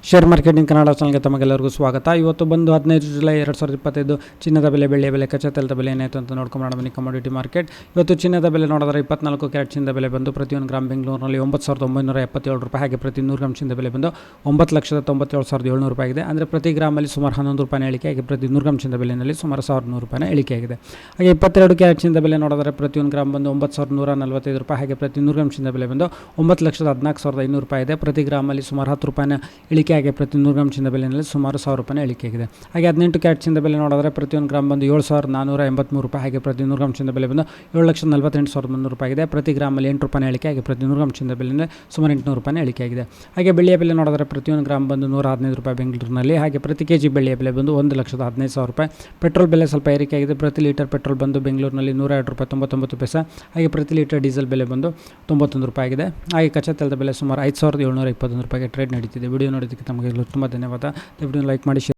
Share marketing Kannada ಚಾನಲ್ಗೆ ತಮಗೆಲ್ಲರಿಗೂ ಸ್ವಾಗತ. ಇವತ್ತು ಬಂದು 15 ಜುಲೈ 2025 ಚಿನ್ನದ ಬೆಲೆ, ಬೆಳ್ಳಿಯ ಬೆಲೆ, ಕಚ್ಚಾ ತೈಲದ ಬೆಲೆ ಏನಾಯಿತು ಅಂತ ನೋಡ್ಕೊಂಡು ಬನ್ನಿ. ಕಮೋಡಿಟಿ ಮಾರ್ಕೆಟ್ ಇವತ್ತು ಚಿನ್ನದ ಬೆಲೆ ನೋಡಿದ್ರೆ 24 ಕ್ಯಾರೆಟ್ ಚಿನ್ನದ ಬೆಲೆ ಬಂದು ಪ್ರತಿ 1 ಗ್ರಾಮ್ ಬೆಂಗಳೂರಿನಲ್ಲಿ 9,977 ರೂಪಾಯಿ, ಹಾಗೆ ಪ್ರತಿ 100 ಗ್ರಾಮ್ ಚಿನ್ನದ ಬೆಲೆ ಬಂದು 9,97,700 ರೂಪಾಯಿ ಆಗಿದೆ. ಅಂದರೆ ಪ್ರತಿ ಗ್ರಾಮಲ್ಲಿ ಸುಮಾರು 11 ರೂಪಾಯಿ ಇಳಿಕೆ ಆಗಿ ಪ್ರತಿ 100 ಗ್ರಾಮ್ ಚಿನ್ನದ ಬೆಲೆಯಲ್ಲಿ ಸುಮಾರು 1,100 ರೂಪಾಯಿ ಇಳಿಕೆಯಾಗಿದೆ. ಹಾಗೆ 22 ಕ್ಯಾರೆಟ್ ಚಿನ್ನದ ಬೆಲೆ ನೋಡಿದರೆ ಪ್ರತಿ 1 ಗ್ರಾಮ್ ಬಂದು 9,145 ರೂಪಾಯಿ, ಹಾಗೆ ಪ್ರತಿ 100 ಗ್ರಾಮ್ ಚಿನ್ನದ ಬೆಲೆ ಬಂದು 9,14,500 ರೂಪಾಯಿ ಇದೆ. ಪ್ರತಿ ಗ್ರಾಮಲ್ಲಿ ಸುಮಾರು 10 ರೂಪಾಯಿನ ಇಳಿಕೆ ಆಗಿ ಪ್ರತಿ 100 ಗ್ರಾಮ್ ಚಿನ್ನದ ಬೆಲೆಯಲ್ಲಿ ಸುಮಾರು 1,000 ರೂಪಾಯಿ ಇಳಿಕೆಯಾಗಿದೆ. ಹಾಗೆ 18 ಕ್ಯಾರೆಟ್ ಚಿನ್ನದ ಬೆಲೆ ನೋಡಿದರೆ ಪ್ರತಿ 1 ಗ್ರಾಮ್ ಬಂದು 7,483 ರೂಪಾಯಿ, ಹಾಗೆ ಪ್ರತಿ 100 ಗ್ರಾಮ್ ಚಿನ್ನದ ಬೆಲೆ ಬಂದು 7,48,300 ರೂಪಾಯಿ ಆಗಿದೆ. ಪ್ರತಿ ಗ್ರಾಮಲ್ಲಿ 8 ರೂಪಾಯಿ ಇಳಿಕೆ ಆಗಿ ಪ್ರತಿ 100 ಗ್ರಾಮ್ ಚಿನ್ನದ ಬೆಲೆಯಲ್ಲಿ ಸುಮಾರು 800 ರೂಪಾಯಿ ಇಳಿಕೆಯಾಗಿದೆ. ಹಾಗೆ ಬೆಳ್ಳಿಯ ಬೆಲೆ ನೋಡಿದರೆ ಪ್ರತಿ 1 ಗ್ರಾಮ್ ಬಂದು 115 ರೂಪಾಯಿ ಬೆಂಗಳೂರಿನಲ್ಲಿ, ಹಾಗೆ ಪ್ರತಿ ಕೆಜಿ ಬೆಳ್ಳಿಯ ಬೆಲೆ ಬಂದು 1,15,000 ರೂಪಾಯಿ. ಪೆಟ್ರೋಲ್ ಬೆಲೆ ಸ್ವಲ್ಪ ಏರಿಕೆಯಾಗಿದೆ. ಪ್ರತಿ ಲೀಟರ್ ಪೆಟ್ರೋಲ್ ಬಂದು ಬೆಂಗಳೂರಿನಲ್ಲಿ 102 ರೂಪಾಯಿ 99 ಪೈಸೆ, ಹಾಗೆ ಪ್ರತಿ ಲೀಟರ್ ಡೀಸೆಲ್ ಬೆಲೆ ಬಂದು 91 ರೂಪಾಯಿ ಆಗಿದೆ. ಹಾಗೆ ಕಚ್ಚಾ ತೈಲದ ಬೆಲೆ ಸುಮಾರು 5,721 ರೂಪಾಯಿಗೆ ಟ್ರೇಡ್ ನಡೀತಿದೆ. ವಿಡಿಯೋ ನೋಡೋದಕ್ಕೆ ತಮಗೆ ತುಂಬ ಧನ್ಯವಾದ. ವಿಡಿಯೋ ಲೈಕ್ ಮಾಡಿ.